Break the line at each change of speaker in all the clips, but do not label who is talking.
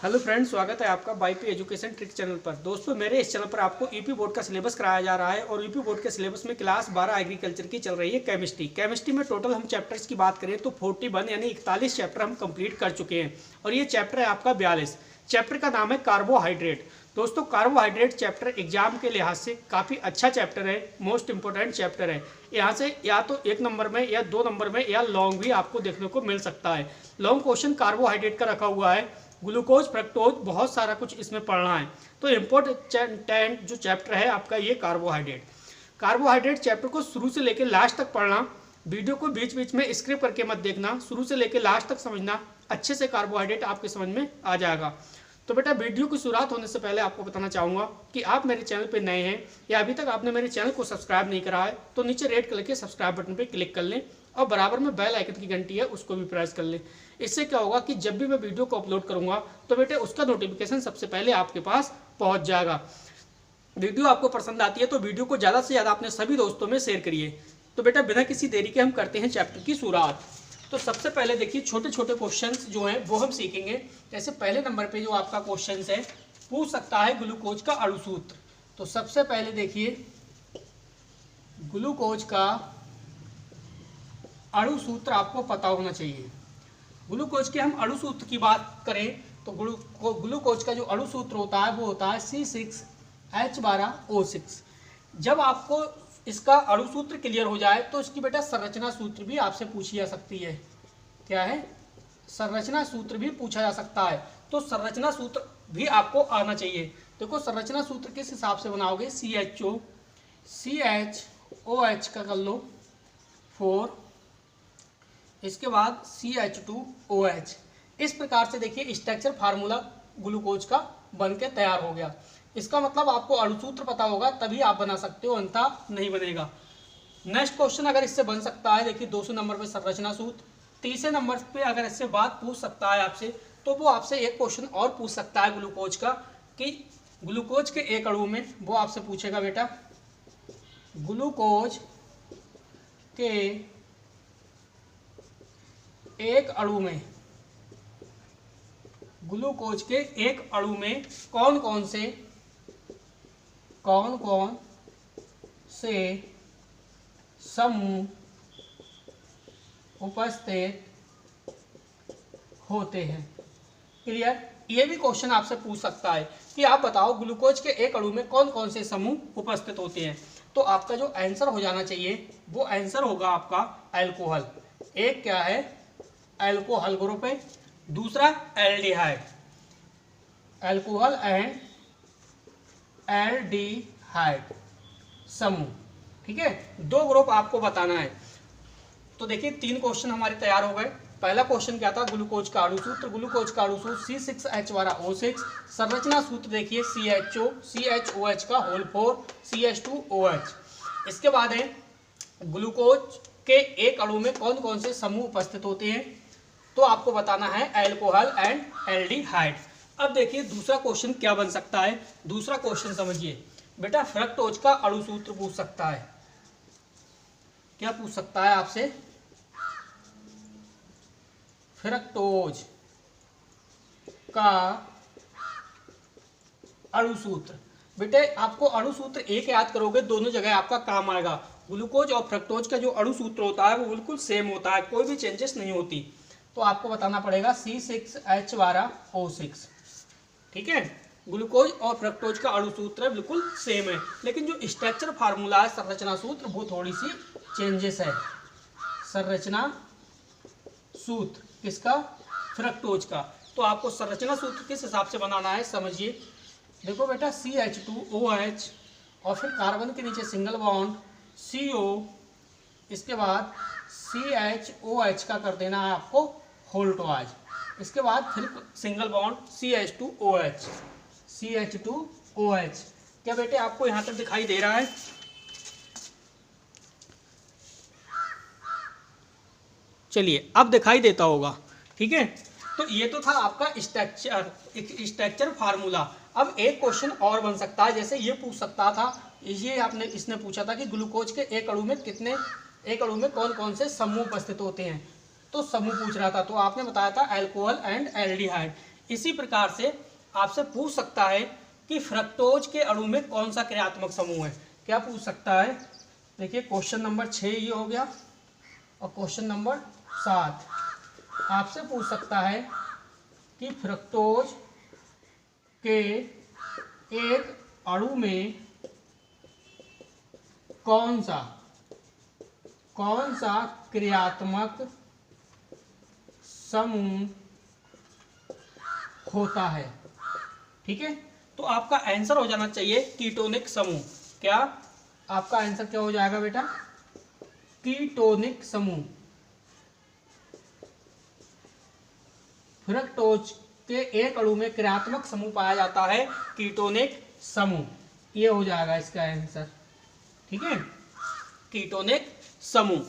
Hello friends, स्वागत है आपका बाईपी एजुकेशन ट्रिक चैनल पर। दोस्तों, मेरे इस चैनल पर आपको यूपी बोर्ड का सिलेबस कराया जा रहा है और यूपी बोर्ड के सिलेबस में क्लास 12 एग्रीकल्चर की चल रही है केमिस्ट्री में टोटल हम चैप्टर्स की बात करें तो 41 यानी 41 चैप्टर हम कंप्लीट कर चुके हैं और ये चैप्टर है आपका 42। चैप्टर का नाम है कार्बोहाइड्रेट। दोस्तों, कार्बोहाइड्रेट चैप्टर एग्जाम के लिहाज से काफ़ी अच्छा चैप्टर है, मोस्ट इंपॉर्टेंट चैप्टर है। यहाँ से या तो 1 नंबर में या 2 नंबर में या लॉन्ग भी आपको देखने को मिल सकता है। लॉन्ग क्वेश्चन कार्बोहाइड्रेट का रखा हुआ है, ग्लूकोज फ्रक्टोज, बहुत सारा कुछ इसमें पढ़ना है। तो इम्पोर्टेंट जो चैप्टर है आपका ये कार्बोहाइड्रेट चैप्टर को शुरू से लेकर लास्ट तक पढ़ना। वीडियो को बीच बीच में स्किप करके मत देखना, शुरू से लेकर लास्ट तक समझना। अच्छे से कार्बोहाइड्रेट आपके समझ में आ जाएगा। तो बेटा, वीडियो की शुरुआत होने से पहले आपको बताना चाहूँगा कि आप मेरे चैनल पर नए हैं या अभी तक आपने मेरे चैनल को सब्सक्राइब नहीं करा है तो नीचे रेड कलर के सब्सक्राइब बटन पर क्लिक कर लें और बराबर में बेल आइकन की घंटी है उसको भी प्रेस कर लें। इससे क्या होगा कि जब भी मैं वीडियो को अपलोड करूंगा तो बेटे उसका नोटिफिकेशन सबसे पहले आपके पास पहुंच जाएगा। वीडियो आपको पसंद आती है तो वीडियो को ज़्यादा से ज़्यादा अपने सभी दोस्तों में शेयर करिए। तो बेटा, बिना किसी देरी के हम करते हैं चैप्टर की शुरुआत। तो सबसे पहले देखिए, छोटे छोटे क्वेश्चन जो हैं वो हम सीखेंगे। जैसे पहले नंबर पर जो आपका क्वेश्चन है, पूछ सकता है ग्लूकोज का अणुसूत्र। तो सबसे पहले देखिए, ग्लूकोज का अणुसूत्र आपको पता होना चाहिए। ग्लूकोज के हम अणुसूत्र की बात करें तो ग्लूकोज का जो अणुसूत्र होता है वो होता है C6H12O6। जब आपको इसका अणुसूत्र क्लियर हो जाए तो इसकी बेटा संरचना सूत्र भी आपसे पूछी जा सकती है। क्या है? संरचना सूत्र भी पूछा जा सकता है। तो संरचना सूत्र भी आपको आना चाहिए। देखो, संरचना सूत्र किस हिसाब से बनाओगे? CHOH का कर लो 4, इसके बाद CH2OH। इस प्रकार से देखिए स्ट्रक्चर फार्मूला ग्लूकोज का बन के तैयार हो गया। इसका मतलब आपको अणुसूत्र पता होगा तभी आप बना सकते हो, अन्यथा नहीं बनेगा। नेक्स्ट क्वेश्चन अगर इससे बन सकता है, देखिए 200 नंबर पे संरचना सूत्र। तीसरे नंबर पे अगर इससे बात पूछ सकता है आपसे तो वो आपसे एक क्वेश्चन और पूछ सकता है ग्लूकोज का, कि ग्लूकोज के एक अणु में वो आपसे पूछेगा बेटा, ग्लूकोज के एक अणु में कौन कौन से समूह उपस्थित होते हैं। क्लियर? ये भी क्वेश्चन आपसे पूछ सकता है कि आप बताओ ग्लूकोज के एक अणु में कौन कौन से समूह उपस्थित होते हैं। तो आपका जो आंसर हो जाना चाहिए वो आंसर होगा आपका एल्कोहल। एक क्या है? एल्कोहल ग्रुप है, दूसरा एल्डिहाइड, एल्कोहल एंड एल्डिहाइड समूह। ठीक है, 2 ग्रुप आपको बताना है। तो देखिए 3 क्वेश्चन हमारे तैयार हो गए। पहला क्वेश्चन क्या था? ग्लूकोज का अणुसूत्र। ग्लूकोज का अणुसूत्र C6H12O6। संरचना सूत्र देखिए CHOH का होल 4 CH2OH। इसके बाद है ग्लूकोज के एक अणु में कौन कौन से समूह उपस्थित होते हैं। तो आपको बताना है एल्कोहल एंड एल्डिहाइड। अब देखिए दूसरा क्वेश्चन क्या बन सकता है। दूसरा क्वेश्चन समझिए बेटा, फ्रक्टोज का अणुसूत्र पूछ सकता है। क्या पूछ सकता है आपसे? फ्रक्टोज का अणुसूत्र। बेटे, आपको अणुसूत्र एक याद करोगे, दोनों जगह आपका काम आएगा। ग्लूकोज और फ्रक्टोज का जो अणुसूत्र होता है वो बिल्कुल सेम होता है, कोई भी चेंजेस नहीं होती। तो आपको बताना पड़ेगा C6H12O6। ठीक है, ग्लूकोज और फ्रक्टोज का अणुसूत्र बिल्कुल सेम है, लेकिन जो स्ट्रक्चर फार्मूला है संरचना सूत्र वो थोड़ी सी चेंजेस है। संरचना सूत्र किसका? फ्रक्टोज का। तो आपको संरचना सूत्र किस हिसाब से बनाना है समझिए। देखो बेटा, CH2OH और फिर कार्बन के नीचे सिंगल बॉन्ड CO, इसके बाद CHOH का कर देना है आपको होल्टवाज, इसके बाद फिर सिंगल बॉन्ड CH2OH। क्या बेटे आपको यहां तक दिखाई दे रहा है? चलिए, अब दिखाई देता होगा। ठीक है, तो ये तो था आपका स्ट्रक्चर फार्मूला। अब एक क्वेश्चन और बन सकता है, जैसे ये पूछ सकता था, इसने पूछा था कि ग्लूकोज के एक अणु में कौन कौन से समूह उपस्थित होते हैं। तो समूह पूछ रहा था, तो आपने बताया था एल्कोहल एंड एल्डिहाइड। इसी प्रकार से आपसे पूछ सकता है कि फ्रक्टोज के अणु में कौन सा क्रियात्मक समूह है। क्या पूछ सकता है, देखिए क्वेश्चन नंबर 6 ये हो गया, और क्वेश्चन नंबर 7 आपसे पूछ सकता है कि फ्रक्टोज के एक अणु में कौन सा क्रियात्मक समूह होता है। ठीक है, तो आपका आंसर हो जाना चाहिए कीटोनिक समूह। क्या आपका आंसर क्या हो जाएगा बेटा, कीटोनिक समूह। फ्रक्टोज के एक अणु में क्रियात्मक समूह पाया जाता है कीटोनिक समूह, ये हो जाएगा इसका आंसर। ठीक है, कीटोनिक समूह।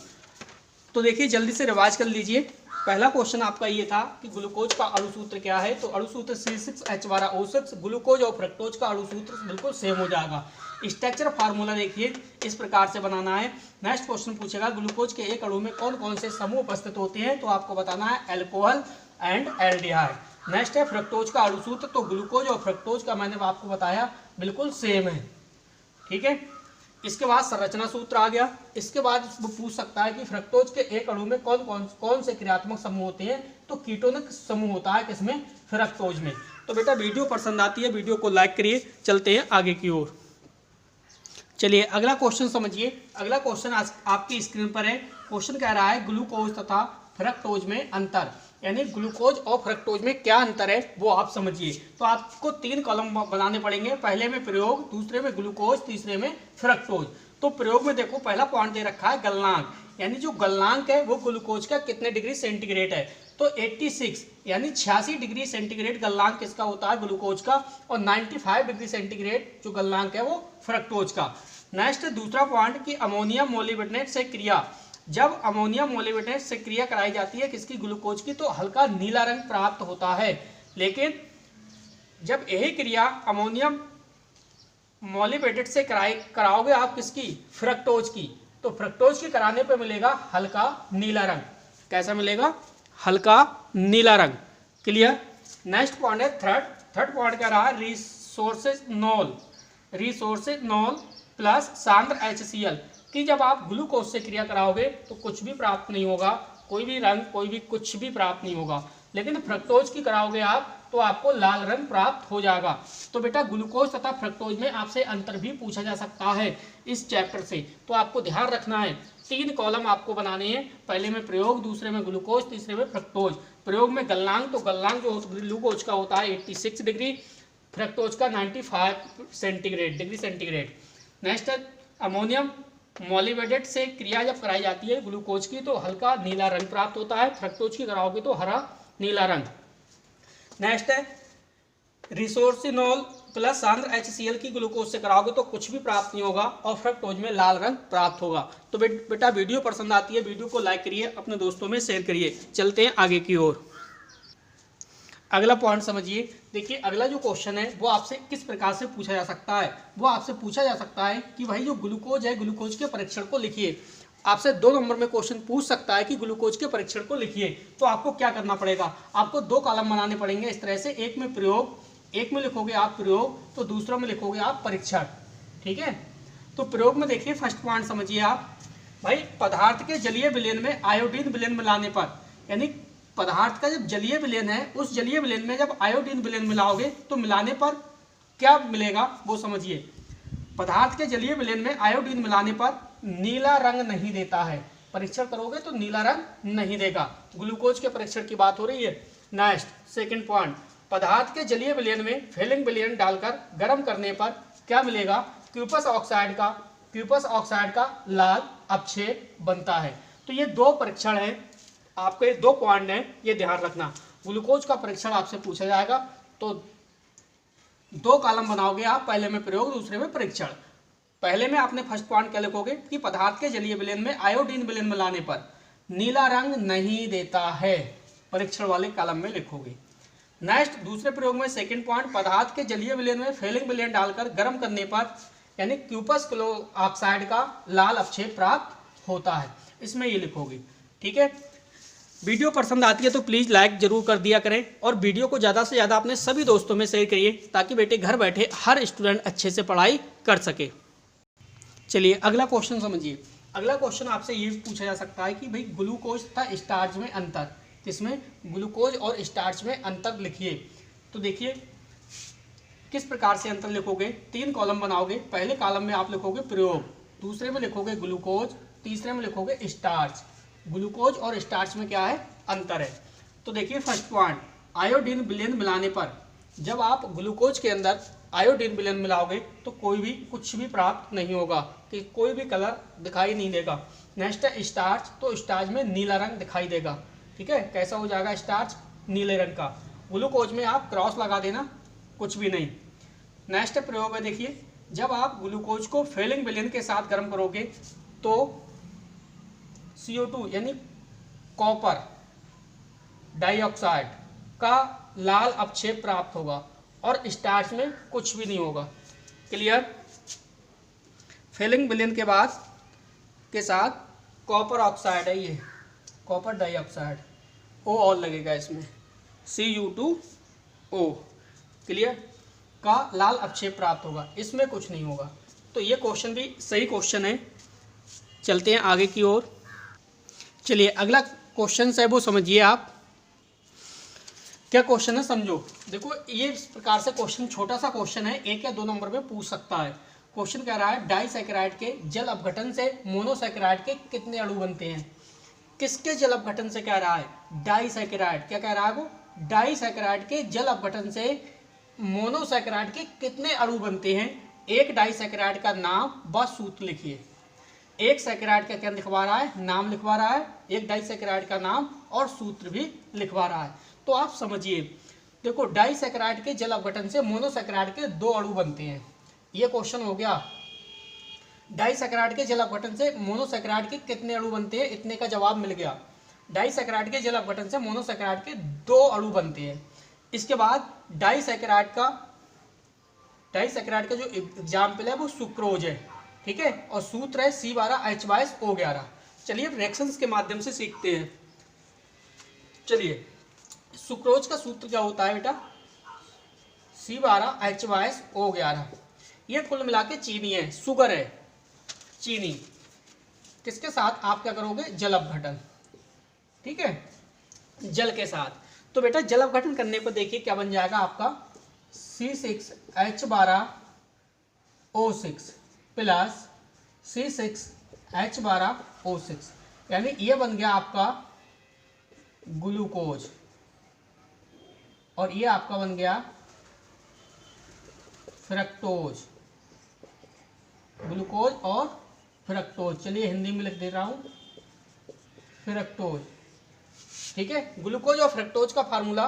तो देखिए जल्दी से रिवाइज कर लीजिए। पहला क्वेश्चन आपका ये था कि ग्लूकोज का अणु सूत्र क्या है, तो अणु सूत्र C6H12O6। ग्लूकोज और फ्रक्टोज का अणु सूत्र बिल्कुल सेम हो जाएगा। स्ट्रक्चर फार्मूला देखिए इस प्रकार से बनाना है। नेक्स्ट क्वेश्चन पूछेगा ग्लूकोज के एक अणु में कौन कौन से समूह उपस्थित होते हैं, तो आपको बताना है अल्कोहल एंड एल्डिहाइड। नेक्स्ट है फ्रक्टोज का अणु सूत्र, तो ग्लूकोज और फ्रक्टोज का मैंने आपको बताया बिल्कुल सेम है। ठीक है, इसके बाद संरचना सूत्र आ गया। इसके बाद वो पूछ सकता है कि फ्रक्टोज के एक अणु में कौन से क्रियात्मक समूह होते हैं, तो कीटोनिक समूह होता है किसमें, फ्रक्टोज में। तो बेटा वीडियो पसंद आती है वीडियो को लाइक करिए। चलते हैं आगे की ओर। चलिए अगला क्वेश्चन समझिए। अगला क्वेश्चन आपकी स्क्रीन पर है। क्वेश्चन कह रहा है ग्लूकोज तथा फ्रक्टोज में अंतर, यानी ग्लूकोज और फ्रक्टोज में क्या अंतर है वो आप समझिए। तो आपको 3 कॉलम बनाने पड़ेंगे, पहले में प्रयोग, दूसरे में ग्लूकोज, तीसरे में फ्रक्टोज। तो प्रयोग में देखो पहला पॉइंट दे रखा है गलनांक, यानी जो गलनांक है वो ग्लूकोज का कितने डिग्री सेंटीग्रेड है, तो 86 यानी 86 डिग्री सेंटीग्रेड गलनांक किसका होता है, ग्लूकोज का, और 95 डिग्री सेंटीग्रेड जो गलनांक है वो फ्रक्टोज का। नेक्स्ट दूसरा पॉइंट कि अमोनियम मोलिब्डेनट से क्रिया, जब अमोनियम मोलिब्डेनट से क्रिया कराई जाती है किसकी, ग्लूकोज की, तो हल्का नीला रंग प्राप्त होता है। लेकिन जब यही क्रिया अमोनियम मोलिब्डेनट से कराओगे आप किसकी, फ्रक्टोज की, तो फ्रक्टोज की कराने पे मिलेगा हल्का नीला रंग। कैसा मिलेगा, हल्का नीला रंग। क्लियर। नेक्स्ट पॉइंट है थर्ड पॉइंट क्या रहा, रिसोर्सेज नॉल प्लस सांद्र HCl, कि जब आप ग्लूकोज से क्रिया कराओगे तो कुछ भी प्राप्त नहीं होगा, कोई भी रंग कोई भी कुछ भी प्राप्त नहीं होगा। लेकिन फ्रक्टोज की कराओगे आप तो आपको लाल रंग प्राप्त हो जाएगा। तो बेटा ग्लूकोज तथा फ्रक्टोज में आपसे अंतर भी पूछा जा सकता है इस चैप्टर से, तो आपको ध्यान रखना है। 3 कॉलम आपको बनाने हैं, पहले में प्रयोग, दूसरे में ग्लूकोज, तीसरे में फ्रक्टोज। प्रयोग में गलनांक, तो गलनांक जो ग्लूकोज का होता है 86 डिग्री, फ्रक्टोज का 95 डिग्री सेंटीग्रेड। नेक्स्ट अमोनियम मोलिब्डेनट से क्रिया जब कराई जाती है ग्लूकोज की तो हल्का नीला रंग प्राप्त होता है, फ्रक्टोज की कराओगे तो हरा नीला रंग। नेक्स्ट है रिसोर्सिनॉल प्लस सांद्र HCl की ग्लूकोज से कराओगे तो कुछ भी प्राप्त नहीं होगा और फ्रक्टोज में लाल रंग प्राप्त होगा। तो बेटा वीडियो पसंद आती है वीडियो को लाइक करिए, अपने दोस्तों में शेयर करिए। चलते हैं आगे की ओर। अगला पॉइंट समझिए। देखिए अगला जो क्वेश्चन है वो आपसे किस प्रकार से पूछा जा सकता है, वो आपसे पूछा जा सकता है कि भाई जो ग्लूकोज है ग्लूकोज के परीक्षण को लिखिए। आपसे 2 नंबर में क्वेश्चन पूछ सकता है कि ग्लूकोज के परीक्षण को लिखिए, तो आपको क्या करना पड़ेगा, आपको 2 कॉलम बनाने पड़ेंगे इस तरह से, एक में प्रयोग, एक में लिखोगे आप प्रयोग, तो दूसरा में लिखोगे आप परीक्षण। ठीक है, तो प्रयोग में देखिए फर्स्ट पॉइंट समझिए आप, भाई पदार्थ के जलीय विलयन में आयोडीन विलयन मिलाने पर, यानी पदार्थ का जब जलीय विलयन है उस जलीय विलयन में जब आयोडीन विलयन मिलाओगे तो मिलाने पर क्या मिलेगा वो समझिए। पदार्थ के जलीय विलयन में आयोडीन मिलाने पर नीला रंग नहीं देता है, परीक्षण करोगे तो नीला रंग नहीं देगा। ग्लूकोज के परीक्षण की बात हो रही है। नेक्स्ट सेकंड पॉइंट, पदार्थ के जलीय विलयन में फेलिंग विलयन डालकर गर्म करने पर क्या मिलेगा, क्यूपस ऑक्साइड का लाल अपक्षेप बनता है। तो ये 2 परीक्षण है, आपके 2 पॉइंट हैं, ये ध्यान रखना। ग्लूकोज का परीक्षण आपसे पूछा जाएगा तो 2 कॉलम बनाओगे आप, पहले में प्रयोग दूसरे में परीक्षण। पहले में आपने फर्स्ट पॉइंट क्या लिखोगे कि पदार्थ के जलीय विलयन में आयोडीन विलयन मिलाने पर नीला रंग नहीं देता है, परीक्षण वाले कॉलम में लिखोगे। नेक्स्ट दूसरे प्रयोग में सेकंड पॉइंट, पदार्थ के जलीय विलयन में फेलिंग विलयन डालकर गर्म करने पर यानी क्यूपस ऑक्साइड का लाल अपक्षेप प्राप्त होता है, इसमें ये लिखोगे। ठीक है, वीडियो पसंद आती है तो प्लीज़ लाइक जरूर कर दिया करें और वीडियो को ज़्यादा से ज़्यादा अपने सभी दोस्तों में शेयर करिए ताकि बेटे घर बैठे हर स्टूडेंट अच्छे से पढ़ाई कर सके। चलिए अगला क्वेश्चन समझिए। अगला क्वेश्चन आपसे ये पूछा जा सकता है कि भाई ग्लूकोज तथा स्टार्च में अंतर, इसमें ग्लूकोज और स्टार्च में अंतर लिखिए। तो देखिए किस प्रकार से अंतर लिखोगे, 3 कॉलम बनाओगे। पहले कॉलम में आप लिखोगे प्रयोग, दूसरे में लिखोगे ग्लूकोज, तीसरे में लिखोगे स्टार्च। ग्लूकोज और स्टार्च में क्या है, अंतर है। तो देखिए फर्स्ट पॉइंट, आयोडीन विलयन मिलाने पर, जब आप ग्लूकोज के अंदर आयोडीन विलयन मिलाओगे तो कोई भी कुछ भी प्राप्त नहीं होगा, कि कोई भी कलर दिखाई नहीं देगा। नेक्स्ट है स्टार्च, तो स्टार्च में नीला रंग दिखाई देगा। ठीक है, कैसा हो जाएगा स्टार्च, नीले रंग का। ग्लूकोज में आप क्रॉस लगा देना, कुछ भी नहीं। नेक्स्ट प्रयोग है, देखिए जब आप ग्लूकोज को फेलिंग विलयन के साथ गर्म करोगे तो CO2 यानी कॉपर डाइऑक्साइड का लाल अपक्षेप प्राप्त होगा और स्टार्च में कुछ भी नहीं होगा। क्लियर। फेलिंग विलयन के बाद के साथ कॉपर ऑक्साइड है, ये कॉपर डाइऑक्साइड, O और लगेगा इसमें, Cu2O। क्लियर, का लाल अपक्षेप प्राप्त होगा, इसमें कुछ नहीं होगा। तो ये क्वेश्चन भी सही क्वेश्चन है। चलते हैं आगे की ओर। चलिए अगला क्वेश्चन है वो समझिए आप। क्या क्वेश्चन है समझो। देखो ये इस प्रकार से क्वेश्चन, छोटा सा क्वेश्चन है, 1 या 2 नंबर में पूछ सकता है। क्वेश्चन कह रहा है डाइसैकेराइड के जल अपघटन से मोनोसैकेराइड के कितने अणु बनते हैं। किसके जल अपघटन से कह रहा है, डाइसैकेराइड। क्या कह रहा है वो, डाइसैकेराइड के जल अपघटन से मोनोसैकेराइड के कितने अणु बनते हैं। एक डाइसैकेराइड का नाम व सूत्र लिखिए। एक सैकेराइड का क्या लिखवा रहा है, नाम लिखवा रहा है, एक डाइसैकेराइड का नाम और सूत्र भी लिखवा रहा है। तो आप समझिए, देखो डाइसैकेराइड के जल अपघटन से मोनोसैकेराइड के 2 अणु बनते हैं। ये क्वेश्चन हो गया। डाइसैकेराइड के जल अपघटन से मोनोसैकेराइड के कितने अणु बनते हैं, इतने का जवाब मिल गया। डाइसैकेराइड के जल अपघटन से मोनोसैकेराइड के 2 अणु बनते हैं। इसके बाद डाइसैकेराइड का जो एग्जाम्पल है वो सुक्रोज है। ठीक है, और सूत्र है C12H22O11। चलिए रिएक्शंस के माध्यम से सीखते हैं। चलिए सुक्रोज का सूत्र क्या होता है बेटा, C12H22O11। ये कुल मिला के चीनी है, शुगर है, चीनी। किसके साथ आप क्या करोगे, जल अपघटन। ठीक है, जल के साथ। तो बेटा जल अपघटन करने पर देखिए क्या बन जाएगा आपका, C6H12O6 प्लस C6H12O6, यानी ये बन गया आपका ग्लूकोज और ये आपका बन गया फ्रक्टोज। ग्लूकोज और फ्रक्टोज, चलिए हिंदी में लिख दे रहा हूं, फ्रक्टोज। ठीक है, ग्लूकोज और फ्रक्टोज का फार्मूला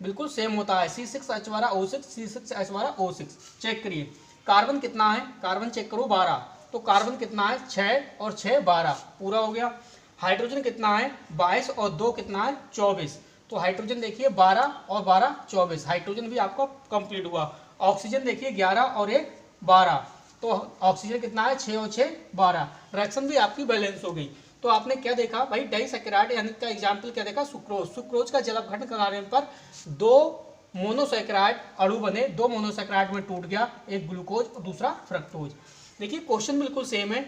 बिल्कुल सेम होता है, C6H12O6 C6H12O6। चेक करिए कार्बन कितना है, कार्बन चेक करो 12, तो कार्बन कितना है 6 और 6 12, पूरा हो गया। हाइड्रोजन कितना है 22 और 2 कितना है 24, तो हाइड्रोजन देखिए 12 और 12 24, हाइड्रोजन भी आपको कंप्लीट हुआ। ऑक्सीजन देखिए 11 और 1 12, तो ऑक्सीजन कितना है 6 और 6 12, रिएक्शन भी आपकी बैलेंस हो गई। तो आपने क्या देखा भाई, डाइसैकेराइड यानी का एग्जाम्पल क्या देखा, सुक्रोज। सुक्रोज का जल अपघटन कराने पर 2 मोनोसैकेराइड अणु बने, 2 मोनोसैकेराइड में टूट गया, एक ग्लूकोज और दूसरा फ्रक्टोज। देखिए क्वेश्चन बिल्कुल सेम है,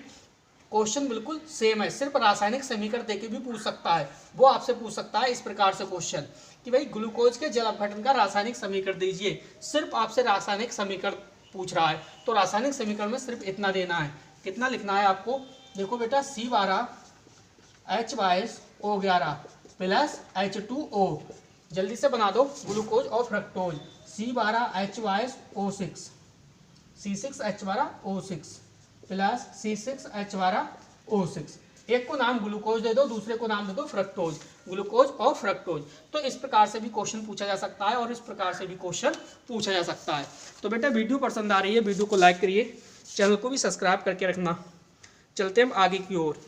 क्वेश्चन बिल्कुल सेम है, सिर्फ रासायनिक समीकरण देके भी पूछ सकता है। वो आपसे पूछ सकता है इस प्रकार से क्वेश्चन कि भाई ग्लूकोज के जल अपघटन का रासायनिक समीकरण दीजिए, सिर्फ आपसे रासायनिक समीकरण पूछ रहा है। तो रासायनिक समीकरण में सिर्फ इतना देना है, कितना लिखना है आपको, देखो बेटा C12H22O11 प्लस H2O, जल्दी से बना दो, ग्लूकोज और fructose, C12H22O6 C6H12O6 plus C6H12O6। एक को नाम ग्लूकोज दे दो, दूसरे को नाम दे दो फ्रक्टोज, ग्लूकोज और फ्रक्टोज। तो इस प्रकार से भी क्वेश्चन पूछा जा सकता है और इस प्रकार से भी क्वेश्चन पूछा जा सकता है। तो बेटा वीडियो पसंद आ रही है, वीडियो को लाइक करिए, चैनल को भी सब्सक्राइब करके रखना। चलते हैं आगे की ओर।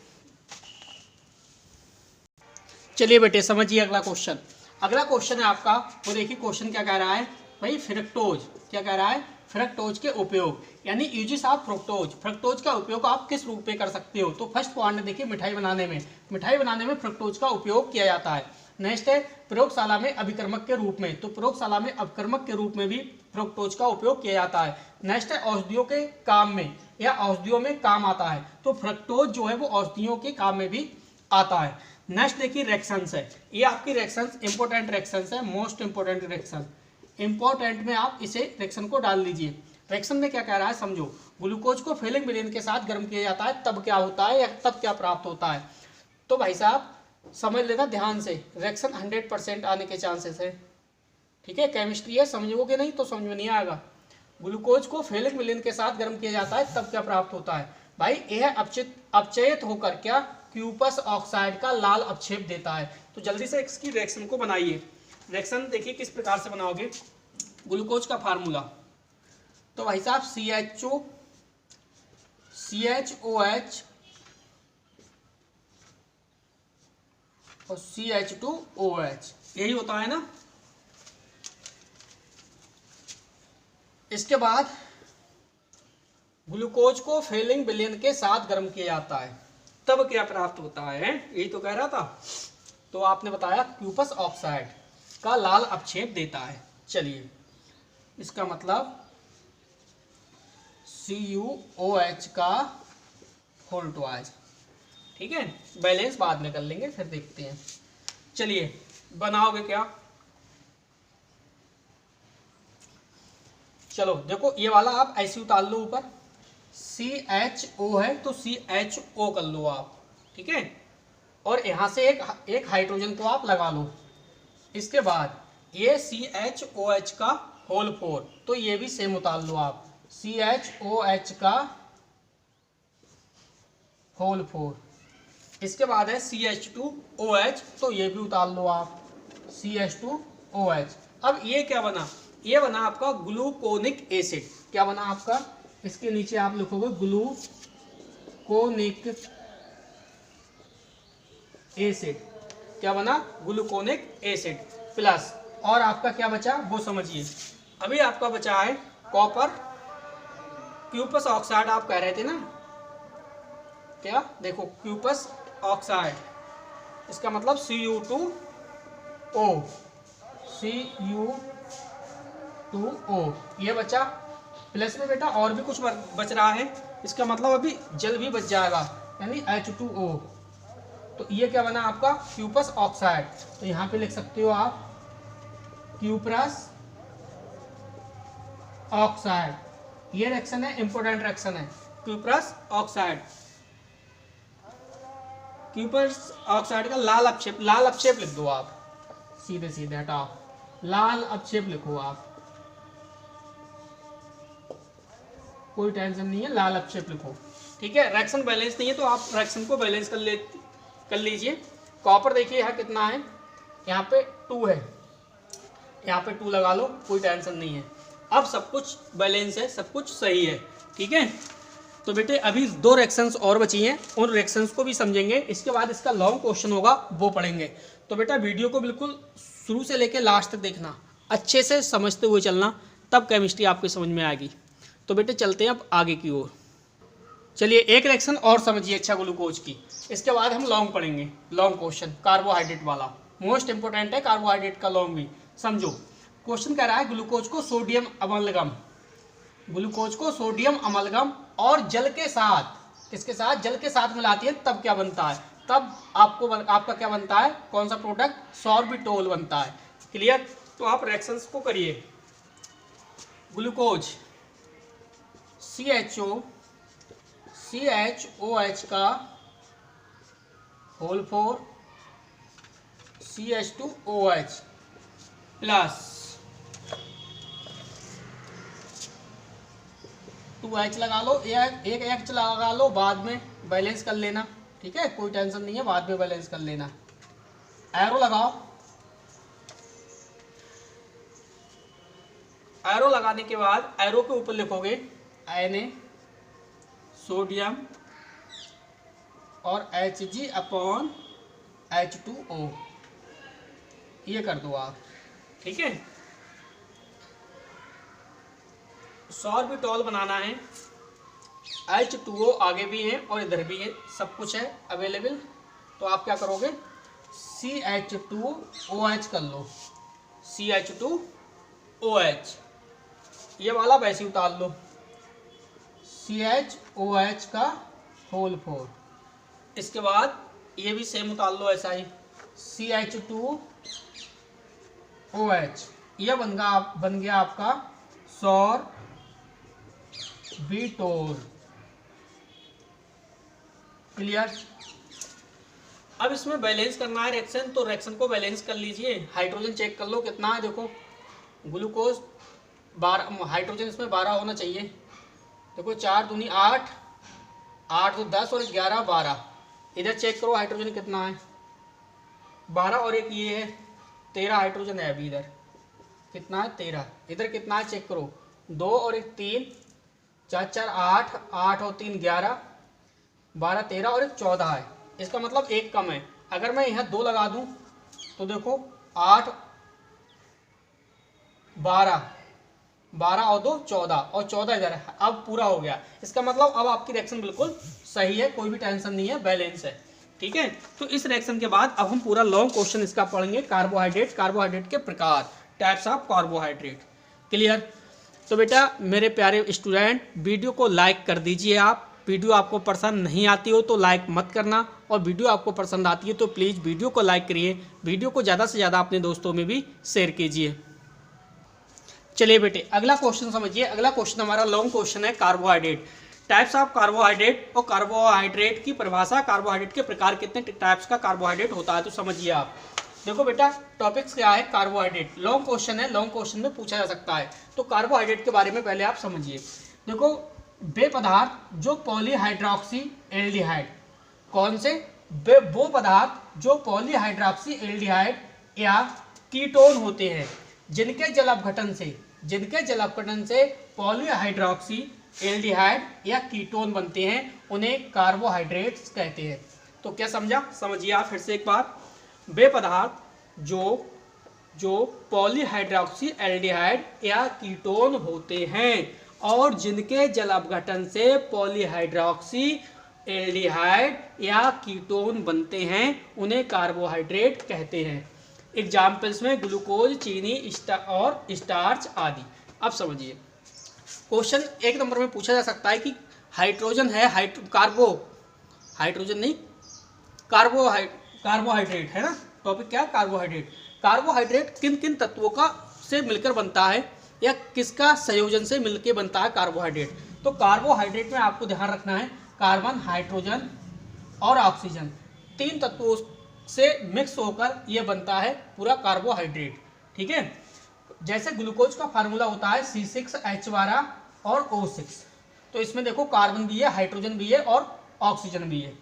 चलिए बेटे समझिए अगला क्वेश्चन। अगला क्वेश्चन है आपका, वो देखिए क्वेश्चन क्या कह रहा है भाई, फ्रक्टोज क्या कह रहा है, फ्रक्टोज के उपयोग, यानी यूजेस ऑफ फ्रक्टोज, फ्रक्टोज का उपयोग आप किस रूप में कर सकते हो। तो फर्स्ट पॉइंट देखिए, मिठाई बनाने में फ्रक्टोज का उपयोग किया जाता है। नेक्स्ट है प्रयोगशाला में अभिकर्मक के रूप में, तो प्रयोगशाला में अभिकर्मक के रूप में भी फ्रक्टोज का उपयोग किया जाता है। नेक्स्ट है औषधियों के काम में या औषधियों में काम आता है, तो फ्रक्टोज जो है वो औषधियों के काम में भी आता है। नेक्स्ट देखिए रिएक्शंस है, ये आपकी रिएक्शंस इंपॉर्टेंट रिएक्शंस है, मोस्ट इंपॉर्टेंट रिएक्शन, इंपॉर्टेंट में आप इसे रिएक्शन को डाल लीजिए। रिएक्शन में क्या कह रहा है समझो, ग्लूकोज को फीलिंग विलेन के साथ गर्म किया जाता है, तब क्या होता है या तब क्या प्राप्त होता है। तो भाई साहब समझ लेना ध्यान से, रिएक्शन 100% आने के चांसेस है। ठीक है, केमिस्ट्री है, समझोगे नहीं तो समझ में नहीं आएगा। ग्लूकोज को फीलिंग विलेन के साथ गर्म किया जाता है, तब क्या प्राप्त होता है भाई, यह अपचयित होकर क्या क्यूपस ऑक्साइड का लाल अपक्षेप देता है। तो जल्दी से इसकी रिएक्शन को बनाइए। रिएक्शन देखिए किस प्रकार से बनाओगे। ग्लूकोज का फार्मूला, तो भाई साहब CHOH और CH2OH, यही होता है ना। इसके बाद ग्लूकोज को फीलिंग विलेन के साथ गर्म किया जाता है, तब क्या प्राप्त होता है, यही तो कह रहा था। तो आपने बताया क्यूपस ऑक्साइड का लाल अपक्षेप देता है। चलिए इसका मतलब CuOH का होल ट्वाइस। ठीक है, बैलेंस बाद में कर लेंगे, फिर देखते हैं। चलिए बनाओगे क्या, चलो देखो ये वाला आप ऐसे उतार लो ऊपर, CHO है तो CHO कर लो आप। ठीक है, और यहां से एक हाइड्रोजन को आप लगा लो। इसके बाद ये CHOH का होल 4, तो ये भी सेम उतार लो आप, CHOH का होल 4। इसके बाद है CH2OH, तो ये भी उतार लो आप, CH2OH। अब ये क्या बना, ये बना आपका ग्लूकोनिक एसिड। क्या बना आपका, इसके नीचे आप लिखोगे ग्लूकोनिक एसिड। क्या बना, ग्लूकोनिक एसिड प्लस, और आपका क्या बचा वो समझिए। अभी आपका बचा है कॉपर, क्यूपस ऑक्साइड आप कह रहे थे ना, क्या देखो क्यूपस ऑक्साइड, इसका मतलब Cu2O, Cu2O ये बचा। प्लस में बेटा और भी कुछ बच रहा है, इसका मतलब अभी जल भी बच जाएगा, यानी H2O। तो ये क्या बना आपका क्यूपस ऑक्साइड, तो यहाँ पे लिख सकते हो आप क्यूपरस ऑक्साइड। ये रिएक्शन है, इंपोर्टेंट रिएक्शन है, क्यूपरस ऑक्साइड। क्यूपरस ऑक्साइड का लाल अपक्षेप, लाल अपक्षेप लिख दो आप, सीधे सीधे हटाओ, लाल अपक्षेप लिखो आप, कोई टेंशन नहीं है, लाल अपक्षेप लिखो। ठीक है, रिएक्शन बैलेंस नहीं है तो आप रिएक्शन को बैलेंस कर लीजिए। कॉपर देखिए यहाँ कितना है, यहाँ पे 2 है, यहाँ पे 2 लगा लो, कोई टेंशन नहीं है। अब सब कुछ बैलेंस है, सब कुछ सही है। ठीक है, तो बेटे अभी 2 रिएक्शंस और बची हैं, उन रिएक्शंस को भी समझेंगे। इसके बाद इसका लॉन्ग क्वेश्चन होगा, वो पढ़ेंगे। तो बेटा वीडियो को बिल्कुल शुरू से लेकर लास्ट तक देखना, अच्छे से समझते हुए चलना, तब केमिस्ट्री आपकी समझ में आएगी। तो बेटे चलते हैं अब आगे की ओर। चलिए एक रिएक्शन और समझिए अच्छा ग्लूकोज की, इसके बाद हम लॉन्ग पढ़ेंगे, लॉन्ग क्वेश्चन कार्बोहाइड्रेट वाला, मोस्ट इंपोर्टेंट है कार्बोहाइड्रेट का लॉन्ग भी। समझो क्वेश्चन कह रहा है ग्लूकोज को सोडियम अमलगम, ग्लूकोज को सोडियम अमलगम और जल के साथ, किसके साथ, जल के साथ मिलाती है, तब क्या बनता है, तब आपका क्या बनता है, कौन सा प्रोडक्ट, सॉर्बिटोल बनता है। क्लियर, तो आप रिएक्शंस को करिए। ग्लूकोज CHOH का होल 4 CH2OH प्लस 2H लगा लो, एक H लगा लो, बाद में बैलेंस कर लेना। ठीक है, कोई टेंशन नहीं है, बाद में बैलेंस कर लेना। एरो लगाओ, एरो लगाने के बाद एरो के ऊपर लिखोगे Na सोडियम और Hg/H2O, ये कर दो आप। ठीक है, सॉर्बिटॉल बनाना है, H2O आगे भी है और इधर भी है, सब कुछ है अवेलेबल। तो आप क्या करोगे, CH2OH कर लो, CH2OH, ये वाला वैसे ही उतार लो, CHOH का होल 4। इसके बाद ये भी सेम उतार लो ऐसा ही, CH2OH, ये बन गया आपका सॉर्बिटोल। क्लियर। अब इसमें बैलेंस करना है रिएक्शन, तो रिएक्शन को बैलेंस कर लीजिए। हाइड्रोजन चेक कर लो कितना है, देखो ग्लूकोज 12, हाइड्रोजन इसमें 12 होना चाहिए। देखो 4 दूनी 8, 8 तो 10 और 11 12। इधर चेक करो हाइड्रोजन कितना है, 12 और एक ये है 13 हाइड्रोजन है अभी। इधर कितना है 13, इधर कितना है चेक करो, 2 और एक 3, 4 4 8, 8 और 3 11, 12 13 और एक 14 है। इसका मतलब एक कम है। अगर मैं यहाँ 2 लगा दूं तो देखो 8 12, 12 और 2 14 और 14 इधर है। अब पूरा हो गया, इसका मतलब अब आपकी रिएक्शन बिल्कुल सही है, कोई भी टेंशन नहीं है, बैलेंस है। ठीक है, तो इस रिएक्शन के बाद अब हम पूरा लॉन्ग क्वेश्चन इसका पढ़ेंगे, कार्बोहाइड्रेट, कार्बोहाइड्रेट के प्रकार, टाइप्स ऑफ कार्बोहाइड्रेट। क्लियर। तो बेटा मेरे प्यारे स्टूडेंट, वीडियो को लाइक कर दीजिए। आप वीडियो आपको पसंद नहीं आती हो तो लाइक मत करना, और वीडियो आपको पसंद आती है तो प्लीज़ वीडियो को लाइक करिए, वीडियो को ज़्यादा से ज़्यादा अपने दोस्तों में भी शेयर कीजिए। चलिए बेटे अगला क्वेश्चन समझिए। अगला क्वेश्चन हमारा लॉन्ग क्वेश्चन है, कार्बोहाइड्रेट, टाइप्स ऑफ कार्बोहाइड्रेट और कार्बोहाइड्रेट की परिभाषा, कार्बोहाइड्रेट के प्रकार, कितने टाइप्स का कार्बोहाइड्रेट होता है। तो समझिए आप, देखो बेटा टॉपिक्स क्या है, कार्बोहाइड्रेट, लॉन्ग क्वेश्चन है, लॉन्ग क्वेश्चन में पूछा जा सकता है। तो कार्बोहाइड्रेट के बारे में पहले आप समझिए। देखो वे पदार्थ जो पॉलीहाइड्रोक्सी एल्डिहाइड, कौन से, वो पदार्थ जो पॉलीहाइड्रोक्सी एल्डिहाइड या कीटोन होते हैं, जिनके जल अपघटन से पॉलीहाइड्रोक्सी एल्डिहाइड या कीटोन बनते हैं, उन्हें कार्बोहाइड्रेट्स कहते हैं। तो क्या समझा, समझिए आप फिर से एक बार। वे पदार्थ जो पॉलीहाइड्रोक्सी एल्डिहाइड या कीटोन होते हैं और जिनके जल अपघटन से पॉलीहाइड्रोक्सी एल्डिहाइड या कीटोन बनते हैं, उन्हें कार्बोहाइड्रेट कहते हैं। एग्जाम्पल्स में ग्लूकोज, चीनी और स्टार्च आदि। अब समझिए क्वेश्चन 1 नंबर में पूछा जा सकता है कि हाइड्रोजन है, कार्बोहाइड्रेट है ना, टॉपिक क्या है, कार्बोहाइड्रेट। कार्बोहाइड्रेट किन किन तत्वों का से मिलकर बनता है या किसका संयोजन से मिलकर बनता है कार्बोहाइड्रेट। तो कार्बोहाइड्रेट में आपको ध्यान रखना है, कार्बन, हाइड्रोजन और ऑक्सीजन, 3 तत्वों से मिक्स होकर यह बनता है पूरा कार्बोहाइड्रेट। ठीक है, जैसे ग्लूकोज का फार्मूला होता है C6H12 और O6। तो इसमें देखो कार्बन भी है, हाइड्रोजन भी है और ऑक्सीजन भी है।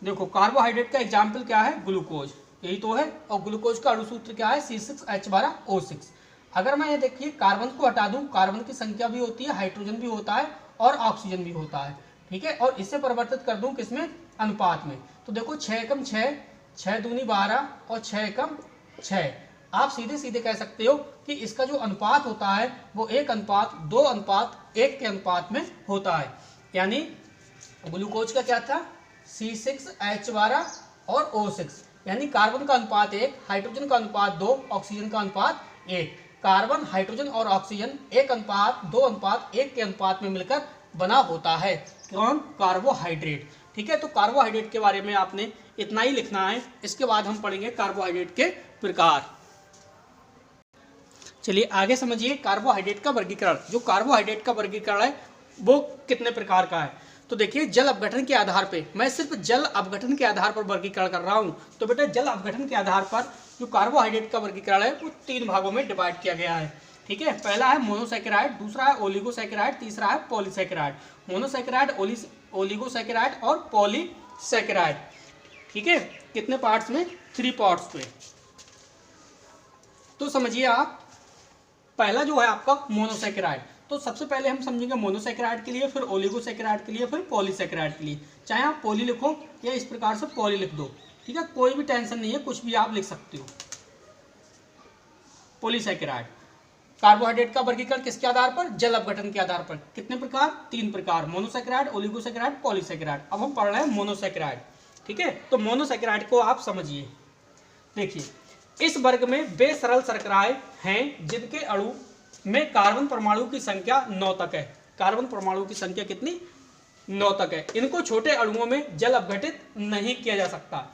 देखो कार्बोहाइड्रेट का एग्जाम्पल क्या है, ग्लूकोज, यही तो है, और ग्लूकोज का अणुसूत्र क्या है, C6H12O6। अगर मैं ये देखिए कार्बन को हटा दूं, कार्बन की संख्या भी होती है, हाइड्रोजन भी होता है और ऑक्सीजन भी होता है। ठीक है, और इसे परिवर्तित कर दूं किसमें, अनुपात में। तो देखो 6 एकम 6, 6 दूनी 12 और 6 एकम 6। आप सीधे सीधे कह सकते हो कि इसका जो अनुपात होता है वो 1:2:1 के अनुपात में होता है। यानी ग्लूकोज का क्या था, C6H12 और O6, यानी कार्बन का अनुपात 1, हाइड्रोजन का अनुपात 2, ऑक्सीजन का अनुपात 1। कार्बन, हाइड्रोजन और ऑक्सीजन 1:2:1 के अनुपात में मिलकर बना होता है कौन, कार्बोहाइड्रेट। ठीक है, तो कार्बोहाइड्रेट के बारे में आपने इतना ही लिखना है। इसके बाद हम पढ़ेंगे कार्बोहाइड्रेट के प्रकार। चलिए आगे समझिए कार्बोहाइड्रेट का वर्गीकरण। जो कार्बोहाइड्रेट का वर्गीकरण है वो कितने प्रकार का है। तो देखिए जल अपघटन के आधार पे, मैं सिर्फ जल अपघटन के आधार पर वर्गीकरण कर रहा हूं। तो बेटा जल अपघटन के आधार पर जो कार्बोहाइड्रेट का वर्गीकरण है वो 3 भागों में डिवाइड किया गया है। ठीक है, पहला है मोनोसैकेराइड, दूसरा है ओलिगोसैकेराइड, तीसरा है पॉलीसैकेराइड। मोनोसैकेराइड, ओलिगोसैकेराइड और पॉलीसैकेराइड। ठीक है, कितने पार्ट्स में, 3 पार्ट्स में। तो समझिए आप, पहला जो है आपका मोनोसैकेराइड। तो सबसे पहले हम समझेंगे मोनोसैकेराइड के लिए, फिर ओलिगोसैकेराइड के लिए, फिर पॉलीसैकेराइड के लिए। चाहे आप पॉली लिखो या इस प्रकार से पॉली लिख दो, ठीक है, कोई भी टेंशन नहीं है, कुछ भी आप लिख सकते हो। पॉलीसैकेराइड, कार्बोहाइड्रेट का वर्गीकरण किसके आधार पर? जल अपघटन के आधार पर। कितने प्रकार? 3 प्रकार, मोनोसैकेराइड, ओलिगोसैकेराइड, पॉलीसैकेराइड। अब हम पढ़ रहे हैं मोनोसैकेराइड। ठीक है, तो मोनोसैकेराइड को आप समझिए। देखिए, इस वर्ग में वे सरल शर्कराएं हैं जिनके अणु में कार्बन परमाणु की संख्या 9 तक है। कार्बन परमाणु की संख्या कितनी? 9 तक है। इनको छोटे अणुओं में जल अपघटित नहीं किया जा सकता।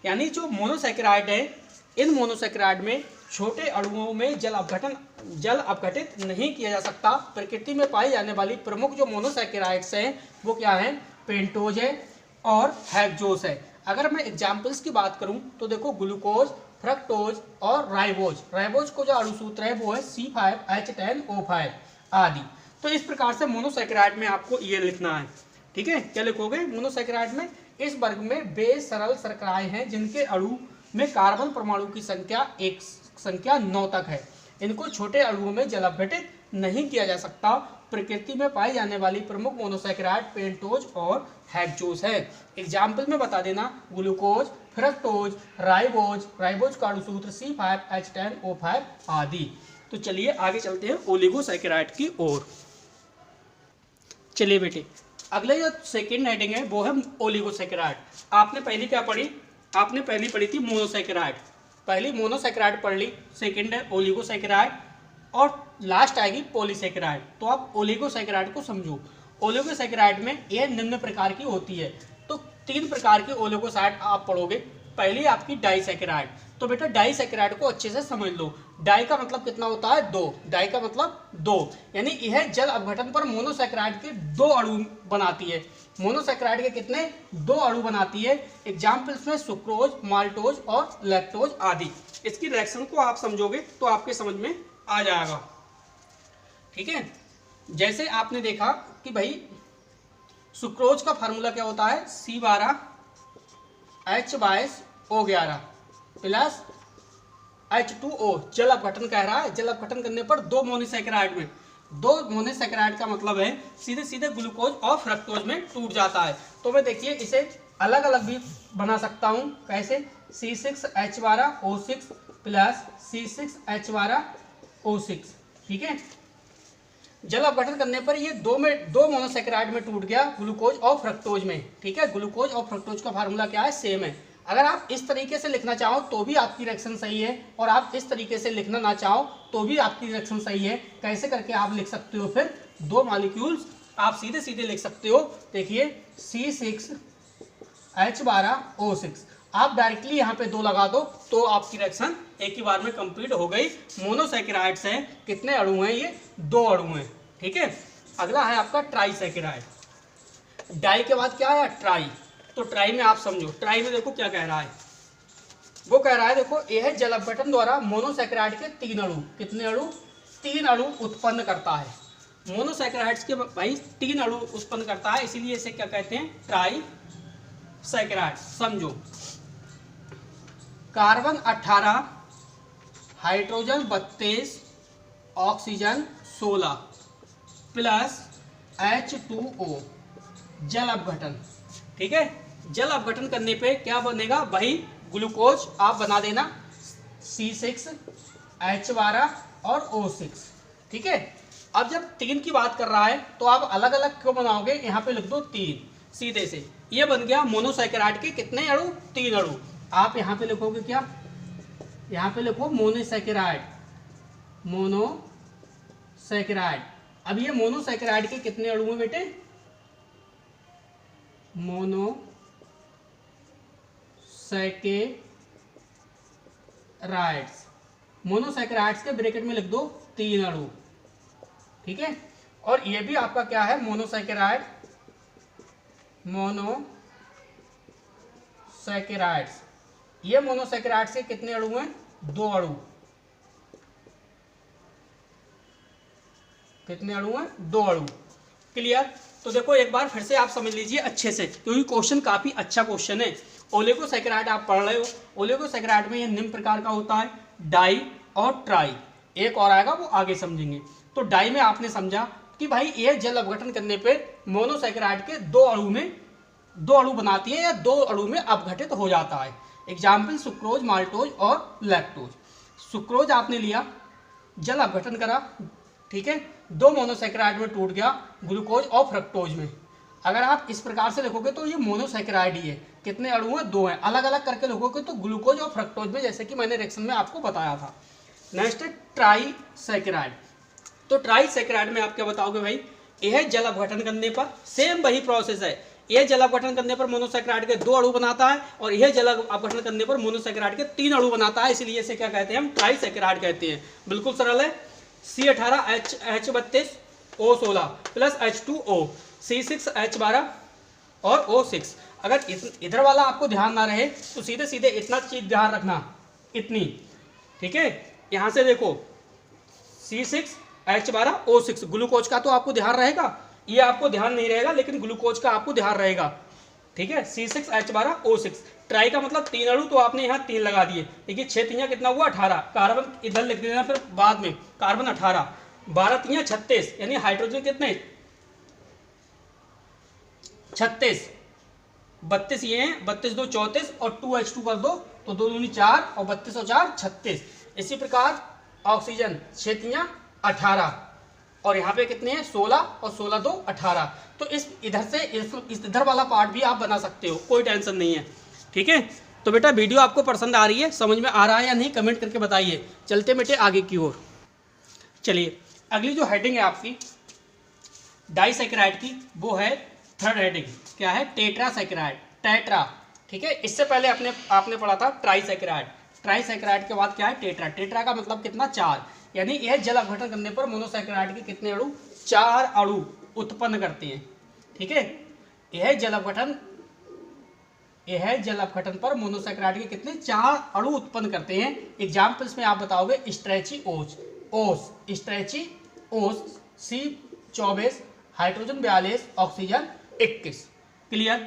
यानी जो मोनोसैकेराइड है, इन मोनोसैकेराइड में छोटे अणुओं में जल अपघटित नहीं किया जा सकता। प्रकृति में पाई जाने वाली प्रमुख जो मोनोसैकेराइड्स हैं वो क्या है? पेंटोज है और हेक्सोज है। अगर मैं एग्जाम्पल्स की बात करूं तो देखो, ग्लूकोज, फ्रक्टोज और राइबोज। राइबोज को जो अणुसूत्र है वो है C5H10O5 आदि। तो इस प्रकार से मोनोसैकेराइड में आपको ये लिखना है। ठीक है, क्या लिखोगे मोनोसैकेराइड में? इस वर्ग में वे सरल शर्कराएं हैं जिनके अणु में कार्बन परमाणु की संख्या 9 तक है। इनको छोटे अणुओं में जल अपघटित नहीं किया जा सकता। प्रकृति में पाई जाने वाली प्रमुख मोनोसैकेराइड पेंटोज और हेक्सोज है। एग्जाम्पल में बता देना, ग्लूकोज, फ्रक्टोज, राइबोज, राइबोज का अणुसूत्र C5H10O5 आदि। तो चलिए आगे चलते हैं ओलिगोसैकेराइड की ओर। चलिए बेटे, अगले जो सेकेंड हेडिंग है वो है ओलिगोसैकेराइड। आपने पहली क्या पढ़ी? आपने पहली पढ़ी थी मोनोसैकेराइड। पहली मोनोसैकेराइड पढ़ ली, सेकेंड है ओलिगोसैकेराइड और लास्ट आएगी पॉलीसैकेराइड। तो आप ओलिगोसैकेराइड को समझो। ओलिगोसैकेराइड में यह निम्न प्रकार की होती है। तो 3 प्रकार की ओलिगोसैकेराइड आप पढ़ोगे। पहली आपकी डाइसैकेराइड। तो बेटा डाइसैकेराइड को अच्छे से समझ लो। डाई का मतलब कितना होता है? 2। डाई का मतलब 2, यानी यह जल अपघटन पर मोनोसैकेराइड के 2 अणु बनाती है। मोनोसैकेराइड के कितने? 2 अणु बनाती है। एग्जाम्पल्स में सुक्रोज, माल्टोज और लैक्टोज आदि। इसकी रिएक्शन को आप समझोगे तो आपके समझ में आ जाएगा। ठीक है, जैसे आपने देखा कि भाई सुक्रोज का फार्मूला क्या होता है? C12H22O11 plus H2O। जल अपघटन कह रहा है। जल अपघटन करने पर 2 मोनोसैकेराइड में, 2 मोनोसैकेराइड का मतलब है सीधे सीधे ग्लूकोज और फ्रक्टोज में टूट जाता है। तो मैं देखिए इसे अलग अलग भी बना सकता हूँ। कैसे? C6H12O6 plus C6H12O6। ठीक है, जल अपघटन करने पर ये 2 मोनोसैकेराइड में टूट गया, ग्लूकोज और फ्रक्टोज में। ठीक है, ग्लूकोज और फ्रक्टोज का फार्मूला क्या है? सेम है। अगर आप इस तरीके से लिखना चाहो तो भी आपकी रिएक्शन सही है, और आप इस तरीके से लिखना ना चाहो तो भी आपकी रिएक्शन सही है। कैसे करके आप लिख सकते हो? फिर 2 मॉलिक्यूल्स आप सीधे सीधे लिख सकते हो। देखिए C6H12O6, आप डायरेक्टली यहाँ पे 2 लगा दो तो आपकी रिएक्शन एक ही बार में कंप्लीट हो गई। मोनोसैकेराइड्स हैं, कितने अणु हैं? ये 2 अणु हैं। ठीक है, अगला है आपका ट्राइसैकेराइड। डाई के बाद क्या आया? ट्राई। तो ट्राई में आप समझो, ट्राई में देखो क्या कह रहा है। वो कह रहा है, देखो यह जल अपघटन द्वारा मोनोसैकेराइड के 3 अणु, कितने अणु? 3 अणु उत्पन्न करता है। मोनोसैकेराइड्स के भाई 3 अणु उत्पन्न करता है, इसीलिए इसे क्या कहते हैं? ट्राइसैकेराइड। समझो, carbon 18, hydrogen 32, oxygen 16 plus H2O, जल अपघटन। ठीक है, जल अपघटन करने पे क्या बनेगा भाई? ग्लूकोज आप बना देना C6H12 और O6। ठीक है, अब जब 3 की बात कर रहा है तो आप अलग अलग क्यों बनाओगे? यहाँ पे लिख दो 3 सीधे से। ये बन गया मोनोसैकेराइड के कितने अणु? 3 अणु। आप यहाँ पे लिखोगे क्या? यहाँ पे लिखो मोनोसैकेराइड, मोनोसैकेराइड। अब ये मोनोसैकेराइड के कितने अणु हैं बेटे? मोनोसैकेराइड्स। मोनोसैकेराइड्स के ब्रैकेट में लिख दो 3 अणु। ठीक है, और ये भी आपका क्या है? Monosaccharide, monosaccharides. ये मोनोसैकेराइड्स के कितने अणु हैं? 2 अणु। कितने अणु हैं? 2 अणु। क्लियर? तो देखो एक बार फिर से आप समझ लीजिए अच्छे से, क्योंकि क्वेश्चन काफी अच्छा क्वेश्चन है। ओलिगोसैकेराइड आप पढ़ रहे हो। ओलिगोसैकेराइड में ये निम्न प्रकार का होता है, डाई और ट्राई। एक और आएगा वो आगे समझेंगे। तो डाई में आपने समझा कि भाई ये जल अपघटन करने पे मोनोसैकेराइड के 2 अणु में 2 अणु बनाती है या 2 अणु में अपघटित हो जाता है। एग्जाम्पल सुक्रोज, माल्टोज और लैक्टोज। सुक्रोज आपने लिया, जल अपघटन करा, ठीक है, 2 मोनोसैकेराइड में टूट गया, ग्लूकोज और फ्रक्टोज में। अगर आप इस प्रकार से लिखोगे तो ये मोनोसैकेराइड ही है। कितने अणु हैं? 2 हैं। अलग अलग करके लिखोगे तो ग्लूकोज और फ्रक्टोज में, जैसे कि मैंने रिएक्शन में आपको बताया था। नेक्स्ट है ट्राइसैकेराइड। तो ट्राइसैकेराइड में आप क्या बताओगे भाई? यह जल अपघटन करने पर सेम वही प्रोसेस है। यह जल अपघटन करने पर मोनोसैकेराइड के 2 अणु बनाता है और यह जल अपघटन करने पर मोनोसैकेराइड के 3 अणु बनाता है, इसलिए इसे क्या कहते हैं? हम ट्राइसैकेराइड कहते हैं। बिल्कुल सरल है। C18H32O16 प्लस H2O, C6H12 और O6। अगर इधर वाला आपको ध्यान ना रहे तो सीधे सीधे इतना चीज ध्यान रखना, इतनी, ठीक है। यहां से देखो C6H12O6, ग्लूकोज का तो आपको ध्यान रहेगा, ये आपको ध्यान नहीं रहेगा, लेकिन ग्लूकोज का आपको ध्यान रहेगा, ठीक है। C6H12O6, ट्राई का मतलब 3 अणु, तो आपने यहाँ 3 लगा दिए। देखिए 6 3 कितना हुआ? 18। कार्बन इधर लिख देना फिर बाद में, कार्बन 18, 12 3 36, यानी हाइड्रोजन कितने? 36, 32 ये हैं, 32 2 34 और 2H2 कर दो तो 2 दूनी 4 और 32 और 4 36। इसी प्रकार ऑक्सीजन 6 3 18 और यहाँ पे कितने हैं? 16 और 16 2 18। तो इस इधर से इस इधर वाला पार्ट भी आप बना सकते हो, कोई टेंशन नहीं है, ठीक है। तो बेटा वीडियो आपको पसंद आ रही है, समझ में आ रहा है या नहीं, कमेंट करके बताइए। चलते बेटे आगे की ओर। चलिए अगली जो हेडिंग है आपकी डाइसैकेराइड की, वो है 3rd हेडिंग। क्या है? टेट्रासैकेराइड, टेट्रा, ठीक है। इससे पहले आपने पढ़ा था ट्राइसैकेराइड। ट्राइसैकेराइड के बाद क्या है? टेट्रा। टेट्रा का मतलब कितना? 4, यानी यह जल अपघटन करने पर मोनोसैकेराइड के कितने अणु? 4 अणु उत्पन्न करते हैं, ठीक है। यह जल अपघटन पर मोनोसैकेराइड के कितने? 4 अणु उत्पन्न करते हैं। एग्जाम्पल्स में आप बताओगे स्ट्रेचिओस, स्ट्रेचिओस C24, हाइड्रोजन 42, ऑक्सीजन 21। क्लियर?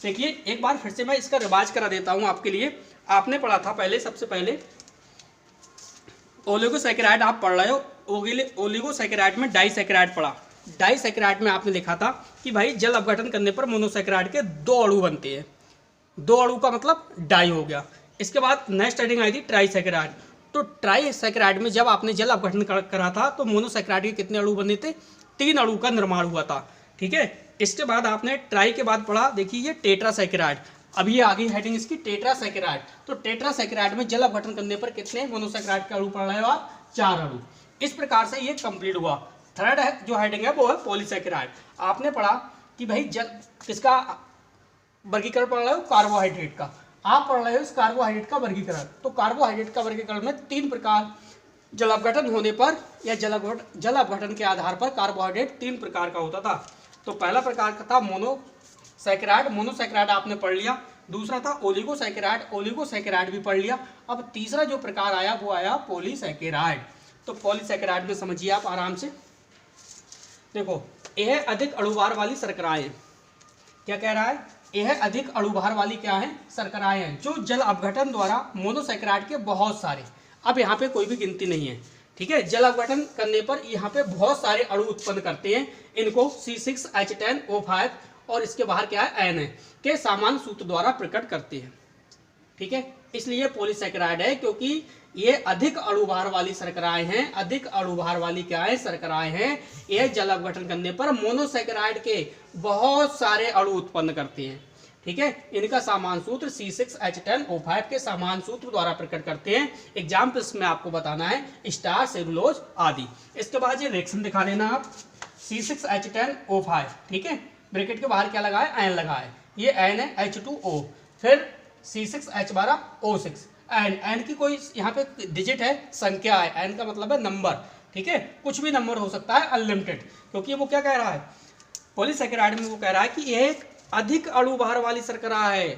देखिए एक बार फिर से मैं इसका रिवाज करा देता हूं आपके लिए। आपने पढ़ा था पहले, सबसे पहले ओलिगोसैकेराइड आप पढ़ रहे हो, ओलिगोसैकेराइड में डाइसैकेराइड पढ़ा। डाइसैकेराइड में आपने लिखा था कि भाई जल अपघटन करने पर मोनोसैकेराइड के 2 अणु बनते हैं। 2 अणु का मतलब डाई हो गया। इसके बाद नेक्स्ट हेडिंग आई थी ट्राइसैकेराइड। तो ट्राइसैकेराइड में जब आपने जल अपघटन करा था तो मोनोसैकेराइड के कितने अणु बने थे? 3 अणु का निर्माण हुआ था, ठीक है। इसके बाद आपने ट्राई के बाद पढ़ा, देखिए ये टेट्रासैकेराइड। अब ये आगे हेडिंग इसकी टेट्रासैकेराइड। तो टेट्रासैकेराइड में जल अपघटन करने पर कितने मोनोसैकेराइड के अणु पढ़ रहे हो आप? 4 अणु। इस प्रकार से ये कंप्लीट हुआ। 3rd जो हेडिंग है वो है पॉलीसैकेराइड। आपने पढ़ा कि भाई जल किसका वर्गीकरण पढ़ रहे हो? कार्बोहाइड्रेट का। आप पढ़ रहे हो इस कार्बोहाइड्रेट का वर्गीकरण। तो कार्बोहाइड्रेट का वर्गीकरण में 3 प्रकार, जल अपघटन होने पर या जल अपघटन के आधार पर कार्बोहाइड्रेट 3 प्रकार का होता था। तो पहला प्रकार का था मोनोसैकेराइड, मोनोसैकेराइड आपने पढ़ लिया। दूसरा था ओलिगोसैकेराइड, ओलिगोसैकेराइड भी पढ़ लिया। अब तीसरा जो प्रकार आया वो आया पॉलीसैकेराइड। तो पॉलीसैकेराइड में समझिए आप आराम से। देखो यह अधिक अणुभार वाली शर्कराएं, क्या कह रहा है? यह अधिक अणुभार वाली क्या है? शर्कराएं हैं, जो जल अपघटन द्वारा मोनोसैकेराइड के बहुत सारे, अब यहाँ पे कोई भी गिनती नहीं है, ठीक है, जल अपघटन करने पर यहाँ पे बहुत सारे अणु उत्पन्न करते हैं। इनको C6H10O5 और इसके बाहर क्या है? N है, के समान सूत्र द्वारा प्रकट करते हैं, ठीक है। इसलिए पॉलीसैकेराइड है, क्योंकि ये अधिक अणुभार वाली शर्कराएं हैं। अधिक अणुभार वाली क्या है? शर्कराएं हैं। यह जल अपघटन करने पर मोनोसैकेराइड के बहुत सारे अणु उत्पन्न करते हैं, ठीक है। इनका समान सूत्र C6H10O5 के समान सूत्र द्वारा प्रकट करते हैं। एग्जाम्पल्स में आपको बताना है स्टार, सेलुलोज आदि। इसके बाद ये रिएक्शन दिखा लेना आप। C6H10O5, ठीक है, ब्रैकेट के बाहर क्या लगा है? N लगा है, ये N है, H2O, फिर C6H12O6। N की कोई यहाँ पे डिजिट है, संख्या है, N का मतलब है नंबर, ठीक है, कुछ भी नंबर हो सकता है, अनलिमिटेड। क्योंकि वो क्या कह रहा है? पॉलीसैकेराइड में वो कह रहा है कि यह एक अधिक अणुभार वाली शर्करा है।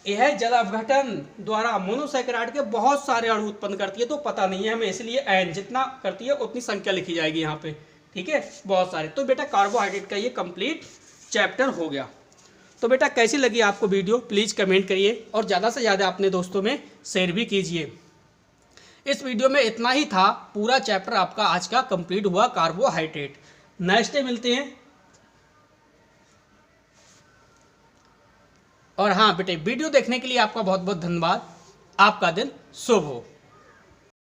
यह जल अपघटन द्वारा मोनोसैकेराइड के बहुत सारे अणु उत्पन्न करती है। तो पता नहीं है हमें, इसलिए N जितना करती है उतनी संख्या लिखी जाएगी यहाँ पे, ठीक है, बहुत सारे। तो बेटा कार्बोहाइड्रेट का ये कंप्लीट चैप्टर हो गया। तो बेटा कैसी लगी आपको वीडियो? प्लीज़ कमेंट करिए और ज़्यादा से ज़्यादा अपने दोस्तों में शेयर भी कीजिए। इस वीडियो में इतना ही था, पूरा चैप्टर आपका आज का कंप्लीट हुआ कार्बोहाइड्रेट। नेक्स्ट डे मिलते हैं। और हाँ बेटे, वीडियो देखने के लिए आपका बहुत बहुत धन्यवाद। आपका दिन शुभ हो।